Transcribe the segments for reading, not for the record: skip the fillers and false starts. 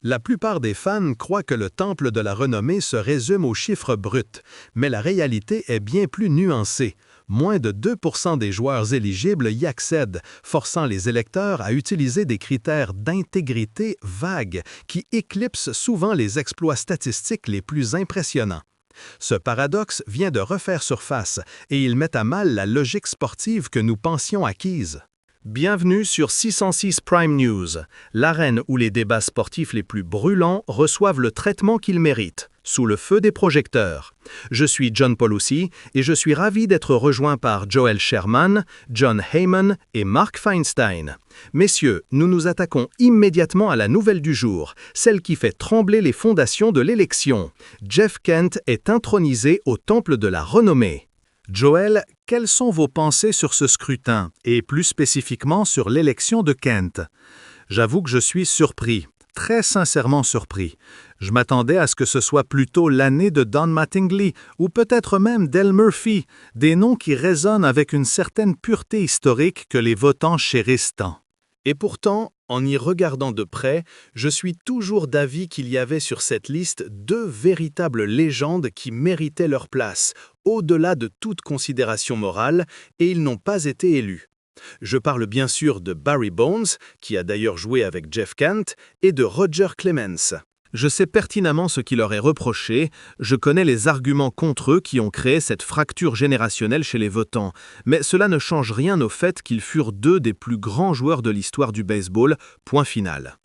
La plupart des fans croient que le temple de la renommée se résume aux chiffres bruts, mais la réalité est bien plus nuancée. Moins de 2% des joueurs éligibles y accèdent, forçant les électeurs à utiliser des critères d'intégrité vagues qui éclipsent souvent les exploits statistiques les plus impressionnants. Ce paradoxe vient de refaire surface et il met à mal la logique sportive que nous pensions acquise. Bienvenue sur 606 Prime News, l'arène où les débats sportifs les plus brûlants reçoivent le traitement qu'ils méritent, sous le feu des projecteurs. Je suis John Polosi et je suis ravi d'être rejoint par Joel Sherman, Jon Heyman et Mark Feinstein. Messieurs, nous nous attaquons immédiatement à la nouvelle du jour, celle qui fait trembler les fondations de l'élection. Jeff Kent est intronisé au temple de la renommée. Joel, quelles sont vos pensées sur ce scrutin, et plus spécifiquement sur l'élection de Kent? J'avoue que je suis surpris, très sincèrement surpris. Je m'attendais à ce que ce soit plutôt l'année de Don Mattingly, ou peut-être même d'El Murphy, des noms qui résonnent avec une certaine pureté historique que les votants chérissent tant. Et pourtant, en y regardant de près, je suis toujours d'avis qu'il y avait sur cette liste deux véritables légendes qui méritaient leur place, au-delà de toute considération morale, et ils n'ont pas été élus. Je parle bien sûr de Barry Bonds, qui a d'ailleurs joué avec Jeff Kent, et de Roger Clemens. Je sais pertinemment ce qui leur est reproché, je connais les arguments contre eux qui ont créé cette fracture générationnelle chez les votants, mais cela ne change rien au fait qu'ils furent deux des plus grands joueurs de l'histoire du baseball, point final.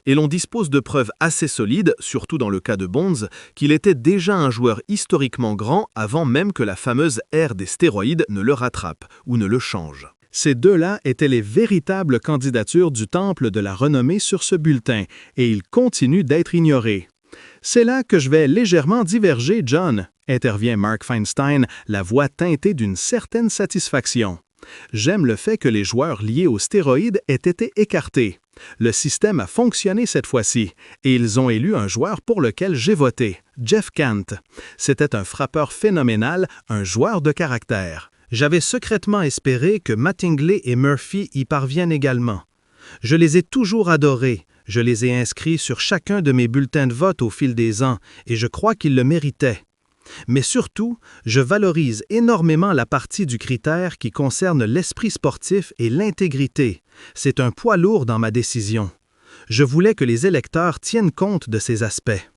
Et l'on dispose de preuves assez solides, surtout dans le cas de Bonds, qu'il était déjà un joueur historiquement grand avant même que la fameuse ère des stéroïdes ne le rattrape ou ne le change. Ces deux-là étaient les véritables candidatures du temple de la renommée sur ce bulletin, et ils continuent d'être ignorés. C'est là que je vais légèrement diverger, John, intervient Mark Feinstein, la voix teintée d'une certaine satisfaction. J'aime le fait que les joueurs liés aux stéroïdes aient été écartés. Le système a fonctionné cette fois-ci, et ils ont élu un joueur pour lequel j'ai voté, Jeff Kent. C'était un frappeur phénoménal, un joueur de caractère. J'avais secrètement espéré que Mattingly et Murphy y parviennent également. Je les ai toujours adorés, je les ai inscrits sur chacun de mes bulletins de vote au fil des ans, et je crois qu'ils le méritaient. Mais surtout, je valorise énormément la partie du critère qui concerne l'esprit sportif et l'intégrité. C'est un poids lourd dans ma décision. Je voulais que les électeurs tiennent compte de ces aspects.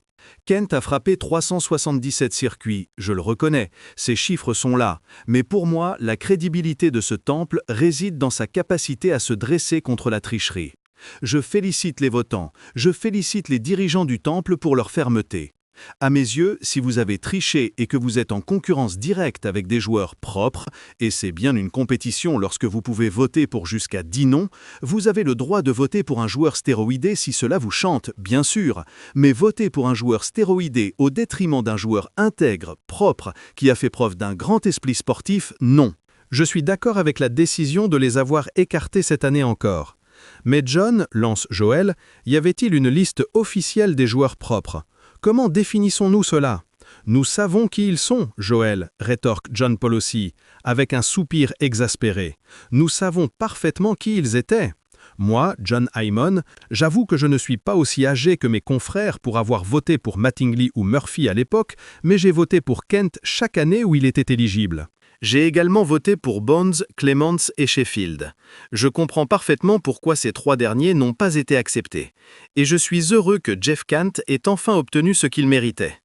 Kent a frappé 377 circuits, je le reconnais, ces chiffres sont là, mais pour moi, la crédibilité de ce temple réside dans sa capacité à se dresser contre la tricherie. Je félicite les votants, je félicite les dirigeants du temple pour leur fermeté. À mes yeux, si vous avez triché et que vous êtes en concurrence directe avec des joueurs propres, et c'est bien une compétition lorsque vous pouvez voter pour jusqu'à 10 noms, vous avez le droit de voter pour un joueur stéroïdé si cela vous chante, bien sûr, mais voter pour un joueur stéroïdé au détriment d'un joueur intègre, propre, qui a fait preuve d'un grand esprit sportif, non. Je suis d'accord avec la décision de les avoir écartés cette année encore. Mais John, lance Joel, y avait-il une liste officielle des joueurs propres? Comment définissons-nous cela? Nous savons qui ils sont, Joel, rétorque John Polosi, avec un soupir exaspéré. Nous savons parfaitement qui ils étaient. Moi, Jon Heyman, j'avoue que je ne suis pas aussi âgé que mes confrères pour avoir voté pour Mattingly ou Murphy à l'époque, mais j'ai voté pour Kent chaque année où il était éligible. J'ai également voté pour Bonds, Clemens et Sheffield. Je comprends parfaitement pourquoi ces trois derniers n'ont pas été acceptés. Et je suis heureux que Jeff Kent ait enfin obtenu ce qu'il méritait.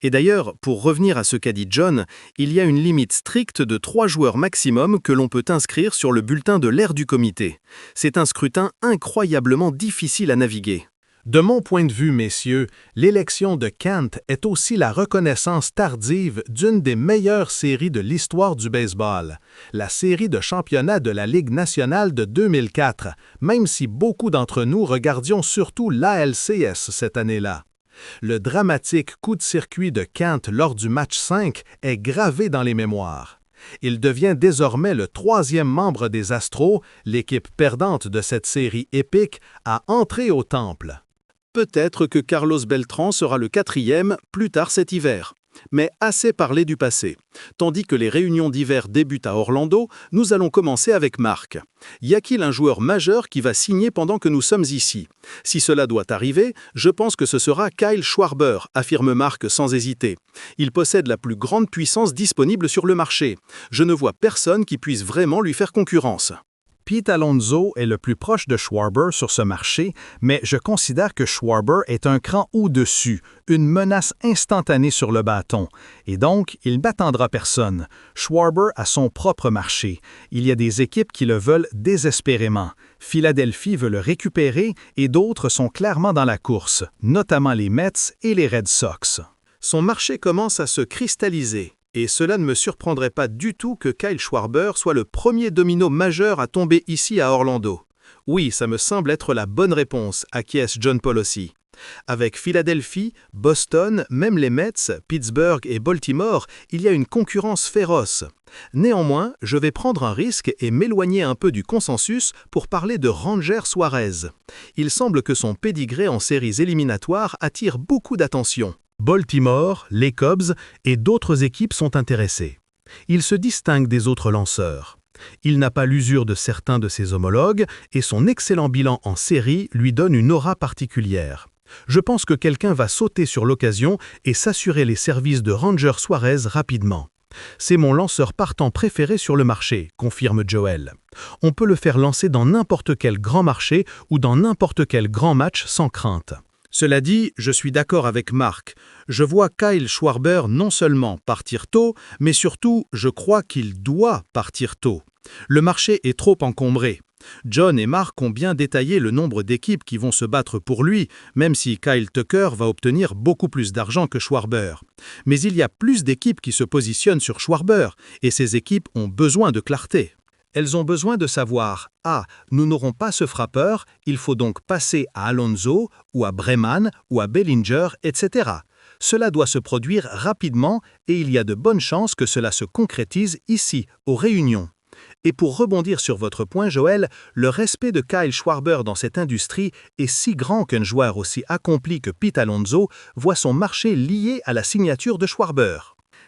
Et d'ailleurs, pour revenir à ce qu'a dit John, il y a une limite stricte de 3 joueurs maximum que l'on peut inscrire sur le bulletin de l'ère du comité. C'est un scrutin incroyablement difficile à naviguer. De mon point de vue, messieurs, l'élection de Kent est aussi la reconnaissance tardive d'une des meilleures séries de l'histoire du baseball, la série de championnat de la Ligue nationale de 2004, même si beaucoup d'entre nous regardions surtout l'ALCS cette année-là. Le dramatique coup de circuit de Kent lors du match 5 est gravé dans les mémoires. Il devient désormais le 3e membre des Astros, l'équipe perdante de cette série épique, à entrer au temple. Peut-être que Carlos Beltran sera le 4e plus tard cet hiver. Mais assez parlé du passé. Tandis que les réunions d'hiver débutent à Orlando, nous allons commencer avec Marc. Y a-t-il un joueur majeur qui va signer pendant que nous sommes ici? Si cela doit arriver, je pense que ce sera Kyle Schwarber, affirme Marc sans hésiter. Il possède la plus grande puissance disponible sur le marché. Je ne vois personne qui puisse vraiment lui faire concurrence. Pete Alonso est le plus proche de Schwarber sur ce marché, mais je considère que Schwarber est un cran au-dessus, une menace instantanée sur le bâton, et donc il n'attendra personne. Schwarber a son propre marché. Il y a des équipes qui le veulent désespérément. Philadelphie veut le récupérer et d'autres sont clairement dans la course, notamment les Mets et les Red Sox. Son marché commence à se cristalliser. Et cela ne me surprendrait pas du tout que Kyle Schwarber soit le premier domino majeur à tomber ici à Orlando. Oui, ça me semble être la bonne réponse, acquiesce John Polossi. Avec Philadelphie, Boston, même les Mets, Pittsburgh et Baltimore, il y a une concurrence féroce. Néanmoins, je vais prendre un risque et m'éloigner un peu du consensus pour parler de Ranger Suarez. Il semble que son pédigré en séries éliminatoires attire beaucoup d'attention. Baltimore, les Cubs et d'autres équipes sont intéressées. Il se distingue des autres lanceurs. Il n'a pas l'usure de certains de ses homologues et son excellent bilan en série lui donne une aura particulière. Je pense que quelqu'un va sauter sur l'occasion et s'assurer les services de Ranger Suarez rapidement. C'est mon lanceur partant préféré sur le marché, confirme Joel. On peut le faire lancer dans n'importe quel grand marché ou dans n'importe quel grand match sans crainte. Cela dit, je suis d'accord avec Marc. Je vois Kyle Schwarber non seulement partir tôt, mais surtout, je crois qu'il doit partir tôt. Le marché est trop encombré. John et Marc ont bien détaillé le nombre d'équipes qui vont se battre pour lui, même si Kyle Tucker va obtenir beaucoup plus d'argent que Schwarber. Mais il y a plus d'équipes qui se positionnent sur Schwarber, et ces équipes ont besoin de clarté. Elles ont besoin de savoir « Ah, nous n'aurons pas ce frappeur, il faut donc passer à Alonso, ou à Breman, ou à Bellinger, etc. » Cela doit se produire rapidement et il y a de bonnes chances que cela se concrétise ici, aux réunions. Et pour rebondir sur votre point, Joël, le respect de Kyle Schwarber dans cette industrie est si grand qu'un joueur aussi accompli que Pete Alonso voit son marché lié à la signature de Schwarber.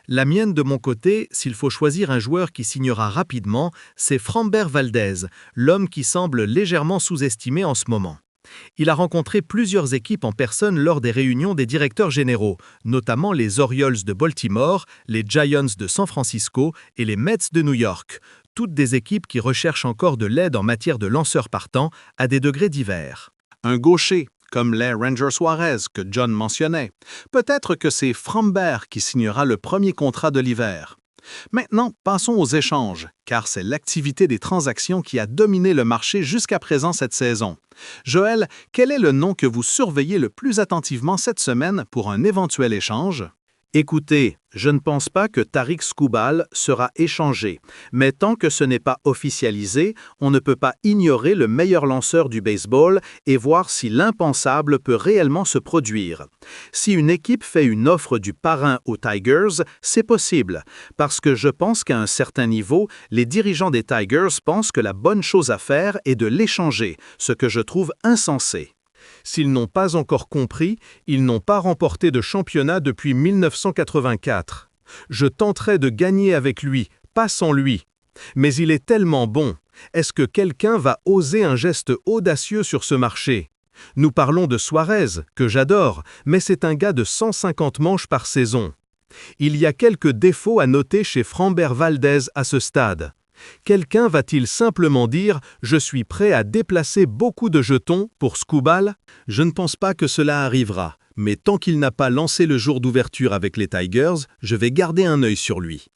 La mienne de mon côté, s'il faut choisir un joueur qui signera rapidement, c'est Framber Valdez, l'homme qui semble légèrement sous-estimé en ce moment. Il a rencontré plusieurs équipes en personne lors des réunions des directeurs généraux, notamment les Orioles de Baltimore, les Giants de San Francisco et les Mets de New York, toutes des équipes qui recherchent encore de l'aide en matière de lanceurs partants à des degrés divers. Un gaucher, comme l'est Ranger Suarez que John mentionnait. Peut-être que c'est Framber qui signera le premier contrat de l'hiver. Maintenant, passons aux échanges, car c'est l'activité des transactions qui a dominé le marché jusqu'à présent cette saison. Joël, quel est le nom que vous surveillez le plus attentivement cette semaine pour un éventuel échange? Écoutez, je ne pense pas que Tarik Skubal sera échangé, mais tant que ce n'est pas officialisé, on ne peut pas ignorer le meilleur lanceur du baseball et voir si l'impensable peut réellement se produire. Si une équipe fait une offre du parrain aux Tigers, c'est possible, parce que je pense qu'à un certain niveau, les dirigeants des Tigers pensent que la bonne chose à faire est de l'échanger, ce que je trouve insensé. S'ils n'ont pas encore compris, ils n'ont pas remporté de championnat depuis 1984. Je tenterai de gagner avec lui, pas sans lui. Mais il est tellement bon. Est-ce que quelqu'un va oser un geste audacieux sur ce marché? Nous parlons de Suarez, que j'adore, mais c'est un gars de 150 manches par saison. Il y a quelques défauts à noter chez Framber Valdez à ce stade. Quelqu'un va-t-il simplement dire « Je suis prêt à déplacer beaucoup de jetons pour Skubal » ? Je ne pense pas que cela arrivera, mais tant qu'il n'a pas lancé le jour d'ouverture avec les Tigers, je vais garder un œil sur lui.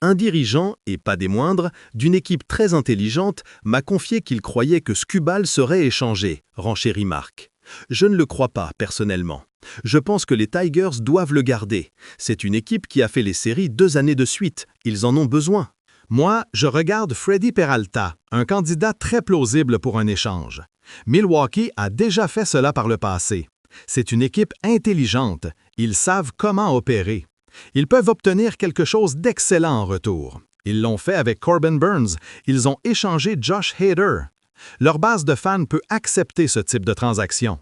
Un dirigeant, et pas des moindres, d'une équipe très intelligente m'a confié qu'il croyait que Skubal serait échangé, renchérit Marc. Je ne le crois pas, personnellement. Je pense que les Tigers doivent le garder. C'est une équipe qui a fait les séries 2 années de suite. Ils en ont besoin. Moi, je regarde Freddy Peralta, un candidat très plausible pour un échange. Milwaukee a déjà fait cela par le passé. C'est une équipe intelligente. Ils savent comment opérer. Ils peuvent obtenir quelque chose d'excellent en retour. Ils l'ont fait avec Corbin Burns. Ils ont échangé Josh Hader. Leur base de fans peut accepter ce type de transaction.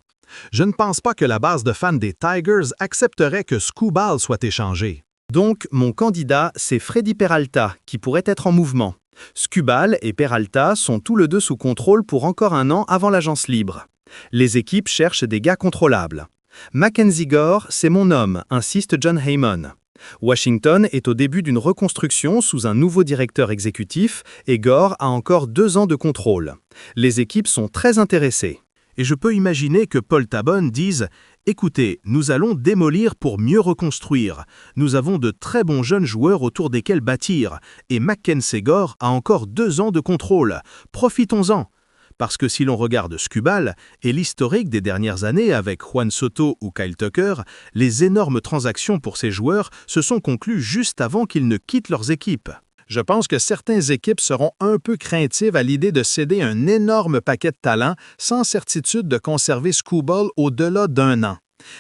Je ne pense pas que la base de fans des Tigers accepterait que Skubal soit échangé. Donc, mon candidat, c'est Freddy Peralta, qui pourrait être en mouvement. Skubal et Peralta sont tous les deux sous contrôle pour encore un an avant l'agence libre. Les équipes cherchent des gars contrôlables. Mackenzie Gore, c'est mon homme, insiste John Heyman. Washington est au début d'une reconstruction sous un nouveau directeur exécutif et Gore a encore 2 ans de contrôle. Les équipes sont très intéressées. Et je peux imaginer que Paul Tabon dise « Écoutez, nous allons démolir pour mieux reconstruire. Nous avons de très bons jeunes joueurs autour desquels bâtir. Et Mackenzie Gore a encore 2 ans de contrôle. Profitons-en !» Parce que si l'on regarde Skubal et l'historique des dernières années avec Juan Soto ou Kyle Tucker, les énormes transactions pour ces joueurs se sont conclues juste avant qu'ils ne quittent leurs équipes. Je pense que certaines équipes seront un peu craintives à l'idée de céder un énorme paquet de talents sans certitude de conserver Skubal au-delà d'1 an.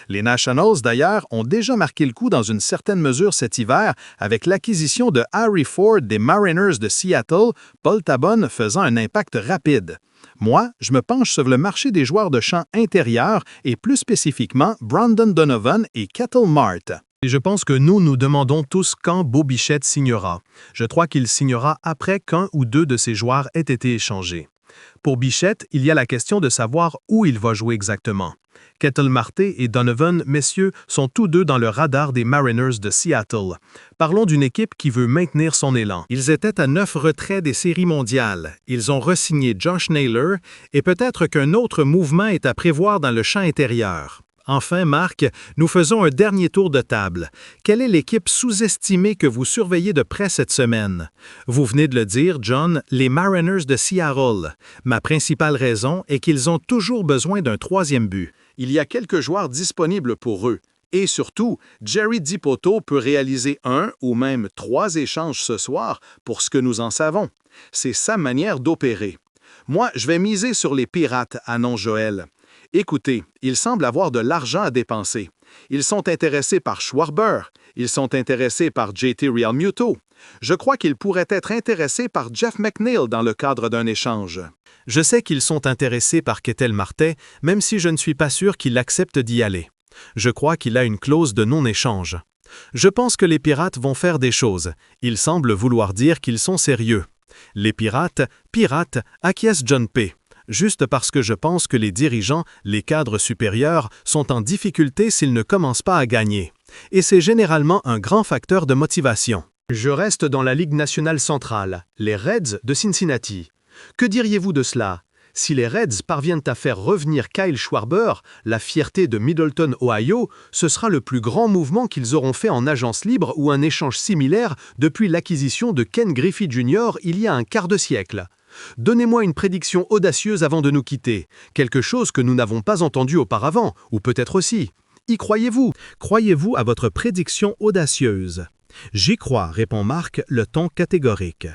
Les Nationals, d'ailleurs, ont déjà marqué le coup dans une certaine mesure cet hiver avec l'acquisition de Harry Ford des Mariners de Seattle, Paul Tabon faisant un impact rapide. Moi, je me penche sur le marché des joueurs de champ intérieurs et plus spécifiquement Brandon Donovan et Ketel Marte. Et je pense que nous demandons tous quand Bo Bichette signera. Je crois qu'il signera après qu'un ou 2 de ses joueurs aient été échangés. Pour Bichette, il y a la question de savoir où il va jouer exactement. Ketel Marte et Donovan, messieurs, sont tous deux dans le radar des Mariners de Seattle. Parlons d'une équipe qui veut maintenir son élan. Ils étaient à 9 retraits des séries mondiales. Ils ont re-signé Josh Naylor et peut-être qu'un autre mouvement est à prévoir dans le champ intérieur. Enfin, Marc, nous faisons un dernier tour de table. Quelle est l'équipe sous-estimée que vous surveillez de près cette semaine? Vous venez de le dire, John, les Mariners de Seattle. Ma principale raison est qu'ils ont toujours besoin d'un 3e but. Il y a quelques joueurs disponibles pour eux. Et surtout, Jerry Dipoto peut réaliser 1 ou même 3 échanges ce soir pour ce que nous en savons. C'est sa manière d'opérer. Moi, je vais miser sur les Pirates, annonce Joël. Écoutez, ils semblent avoir de l'argent à dépenser. Ils sont intéressés par Schwarber. Ils sont intéressés par JT Realmuto. Je crois qu'ils pourraient être intéressés par Jeff McNeil dans le cadre d'un échange. Je sais qu'ils sont intéressés par Ketel Marte, même si je ne suis pas sûr qu'il accepte d'y aller. Je crois qu'il a une clause de non-échange. Je pense que les Pirates vont faire des choses. Ils semblent vouloir dire qu'ils sont sérieux. Les Pirates acquiescent John P. Juste parce que je pense que les dirigeants, les cadres supérieurs, sont en difficulté s'ils ne commencent pas à gagner. Et c'est généralement un grand facteur de motivation. Je reste dans la Ligue nationale centrale, les Reds de Cincinnati. Que diriez-vous de cela? Si les Reds parviennent à faire revenir Kyle Schwarber, la fierté de Middleton, Ohio, ce sera le plus grand mouvement qu'ils auront fait en agence libre ou un échange similaire depuis l'acquisition de Ken Griffey Jr. il y a un quart de siècle. Donnez-moi une prédiction audacieuse avant de nous quitter, quelque chose que nous n'avons pas entendu auparavant, ou peut-être aussi. Y croyez-vous? Croyez-vous à votre prédiction audacieuse? J'y crois, répond Marc, le ton catégorique.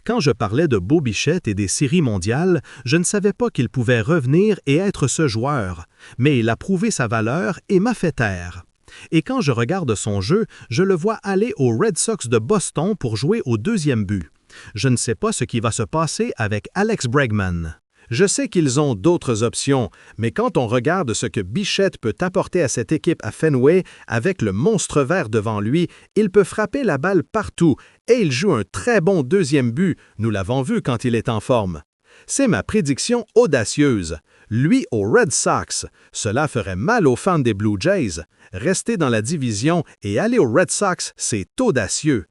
Quand je parlais de Bo Bichette et des séries mondiales, je ne savais pas qu'il pouvait revenir et être ce joueur, mais il a prouvé sa valeur et m'a fait taire. Et quand je regarde son jeu, je le vois aller aux Red Sox de Boston pour jouer au 2e but. Je ne sais pas ce qui va se passer avec Alex Bregman. Je sais qu'ils ont d'autres options, mais quand on regarde ce que Bichette peut apporter à cette équipe à Fenway, avec le monstre vert devant lui, il peut frapper la balle partout et il joue un très bon 2e but, nous l'avons vu quand il est en forme. C'est ma prédiction audacieuse. Lui aux Red Sox, cela ferait mal aux fans des Blue Jays. Rester dans la division et aller aux Red Sox, c'est audacieux.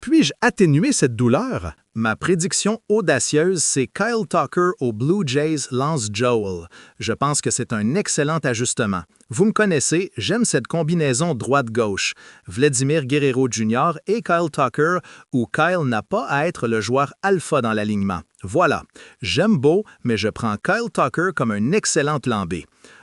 Puis-je atténuer cette douleur? Ma prédiction audacieuse, c'est Kyle Tucker aux Blue Jays lance Joel. Je pense que c'est un excellent ajustement. Vous me connaissez, j'aime cette combinaison droite-gauche. Vladimir Guerrero Jr. et Kyle Tucker, où Kyle n'a pas à être le joueur alpha dans l'alignement. Voilà, j'aime Bo, mais je prends Kyle Tucker comme un excellent plan B.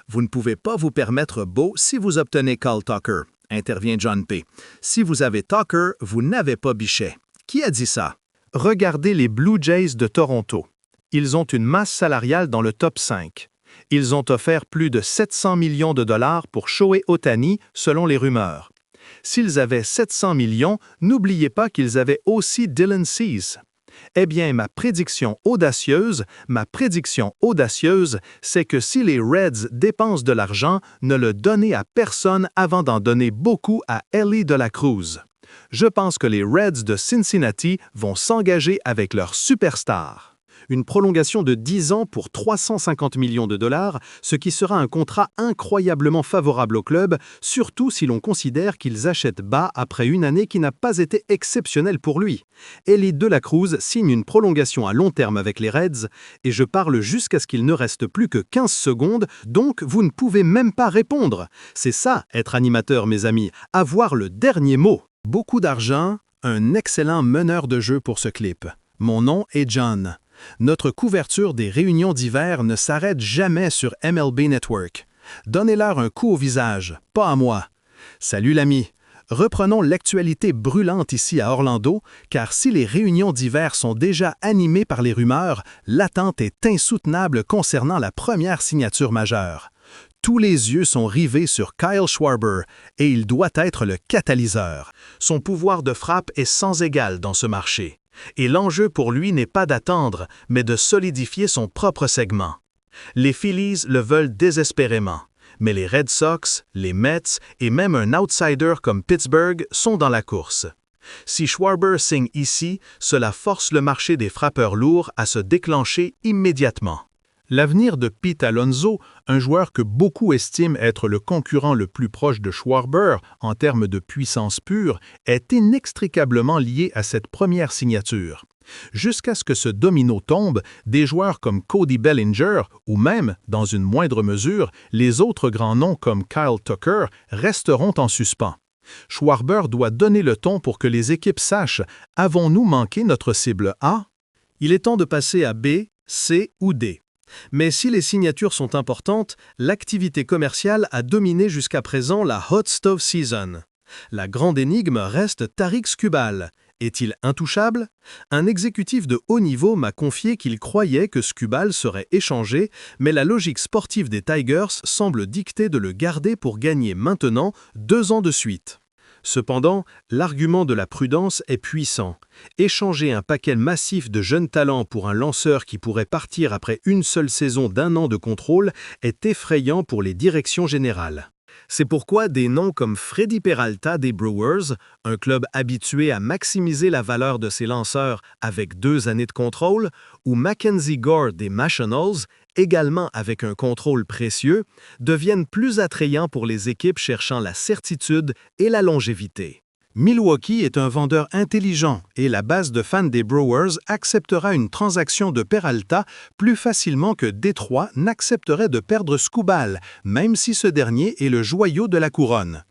Vous ne pouvez pas vous permettre Bo si vous obtenez Kyle Tucker, intervient John P. Si vous avez Tucker, vous n'avez pas Bichet. Qui a dit ça? Regardez les Blue Jays de Toronto. Ils ont une masse salariale dans le top 5. Ils ont offert plus de 700 millions de dollars pour Shohei Ohtani, selon les rumeurs. S'ils avaient 700 millions, n'oubliez pas qu'ils avaient aussi Dylan Cease. Eh bien, ma prédiction audacieuse, c'est que si les Reds dépensent de l'argent, ne le donnez à personne avant d'en donner beaucoup à Elly de la Cruz. Je pense que les Reds de Cincinnati vont s'engager avec leur superstar. Une prolongation de 10 ans pour 350 millions de dollars, ce qui sera un contrat incroyablement favorable au club, surtout si l'on considère qu'ils achètent bas après une année qui n'a pas été exceptionnelle pour lui. Elly De La Cruz signe une prolongation à long terme avec les Reds, et je parle jusqu'à ce qu'il ne reste plus que 15 secondes, donc vous ne pouvez même pas répondre. C'est ça, être animateur, mes amis, avoir le dernier mot. Beaucoup d'argent, un excellent meneur de jeu pour ce clip. Mon nom est John. Notre couverture des réunions d'hiver ne s'arrête jamais sur MLB Network. Donnez-leur un coup au visage, pas à moi. Salut l'ami. Reprenons l'actualité brûlante ici à Orlando, car si les réunions d'hiver sont déjà animées par les rumeurs, l'attente est insoutenable concernant la première signature majeure. Tous les yeux sont rivés sur Kyle Schwarber et il doit être le catalyseur. Son pouvoir de frappe est sans égal dans ce marché. Et l'enjeu pour lui n'est pas d'attendre, mais de solidifier son propre segment. Les Phillies le veulent désespérément, mais les Red Sox, les Mets et même un outsider comme Pittsburgh sont dans la course. Si Schwarber signe ici, cela force le marché des frappeurs lourds à se déclencher immédiatement. L'avenir de Pete Alonso, un joueur que beaucoup estiment être le concurrent le plus proche de Schwarber en termes de puissance pure, est inextricablement lié à cette première signature. Jusqu'à ce que ce domino tombe, des joueurs comme Cody Bellinger ou même, dans une moindre mesure, les autres grands noms comme Kyle Tucker resteront en suspens. Schwarber doit donner le ton pour que les équipes sachent « Avons-nous manqué notre cible A ?» Il est temps de passer à B, C ou D. Mais si les signatures sont importantes, l'activité commerciale a dominé jusqu'à présent la Hot Stove Season. La grande énigme reste Tarik Skubal. Est-il intouchable? Un exécutif de haut niveau m'a confié qu'il croyait que Skubal serait échangé, mais la logique sportive des Tigers semble dicter de le garder pour gagner maintenant 2 ans de suite. Cependant, l'argument de la prudence est puissant. Échanger un paquet massif de jeunes talents pour un lanceur qui pourrait partir après une seule saison d'1 an de contrôle est effrayant pour les directions générales. C'est pourquoi des noms comme Freddy Peralta des Brewers, un club habitué à maximiser la valeur de ses lanceurs avec 2 années de contrôle, ou Mackenzie Gore des Nationals, également avec un contrôle précieux, deviennent plus attrayants pour les équipes cherchant la certitude et la longévité. Milwaukee est un vendeur intelligent et la base de fans des Brewers acceptera une transaction de Peralta plus facilement que Détroit n'accepterait de perdre Skubal, même si ce dernier est le joyau de la couronne.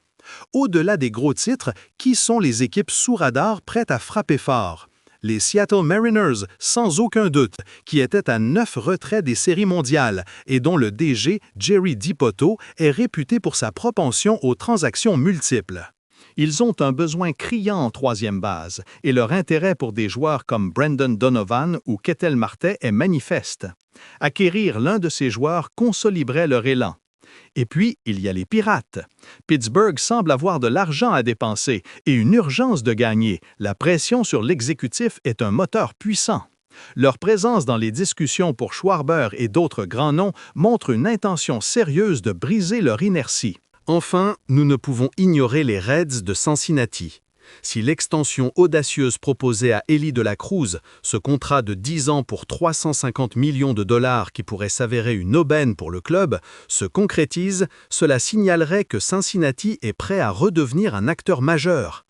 Au-delà des gros titres, qui sont les équipes sous radar prêtes à frapper fort? Les Seattle Mariners, sans aucun doute, qui étaient à 9 retraits des séries mondiales et dont le DG, Jerry Dipoto, est réputé pour sa propension aux transactions multiples. Ils ont un besoin criant en 3e base et leur intérêt pour des joueurs comme Brendan Donovan ou Ketel Marte est manifeste. Acquérir l'un de ces joueurs consoliderait leur élan. Et puis, il y a les Pirates. Pittsburgh semble avoir de l'argent à dépenser et une urgence de gagner. La pression sur l'exécutif est un moteur puissant. Leur présence dans les discussions pour Schwarber et d'autres grands noms montre une intention sérieuse de briser leur inertie. Enfin, nous ne pouvons ignorer les Reds de Cincinnati. Si l'extension audacieuse proposée à Elly De La Cruz, ce contrat de 10 ans pour 350 millions de dollars qui pourrait s'avérer une aubaine pour le club, se concrétise, cela signalerait que Cincinnati est prêt à redevenir un acteur majeur.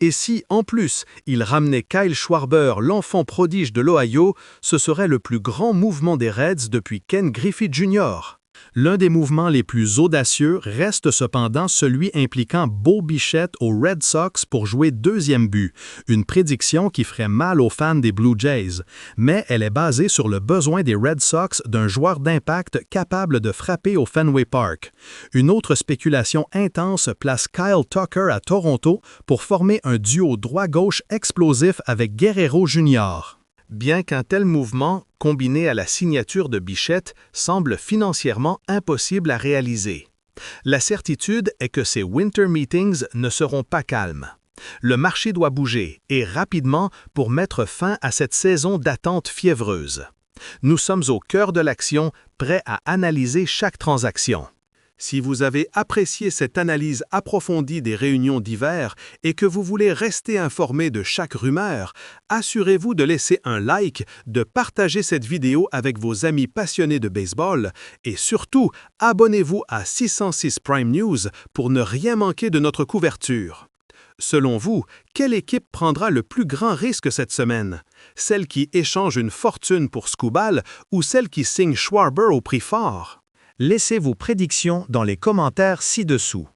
Et si, en plus, il ramenait Kyle Schwarber, l'enfant prodige de l'Ohio, ce serait le plus grand mouvement des Reds depuis Ken Griffey Jr. L'un des mouvements les plus audacieux reste cependant celui impliquant Bo Bichette aux Red Sox pour jouer 2e but, une prédiction qui ferait mal aux fans des Blue Jays, mais elle est basée sur le besoin des Red Sox d'un joueur d'impact capable de frapper au Fenway Park. Une autre spéculation intense place Kyle Tucker à Toronto pour former un duo droit-gauche explosif avec Guerrero Jr. Bien qu'un tel mouvement, combiné à la signature de Bichette, semble financièrement impossible à réaliser. La certitude est que ces Winter Meetings ne seront pas calmes. Le marché doit bouger, et rapidement, pour mettre fin à cette saison d'attente fiévreuse. Nous sommes au cœur de l'action, prêts à analyser chaque transaction. Si vous avez apprécié cette analyse approfondie des réunions d'hiver et que vous voulez rester informé de chaque rumeur, assurez-vous de laisser un like, de partager cette vidéo avec vos amis passionnés de baseball et surtout, abonnez-vous à 606 Prime News pour ne rien manquer de notre couverture. Selon vous, quelle équipe prendra le plus grand risque cette semaine? Celle qui échange une fortune pour Skubal ou celle qui signe Schwarber au prix fort? Laissez vos prédictions dans les commentaires ci-dessous.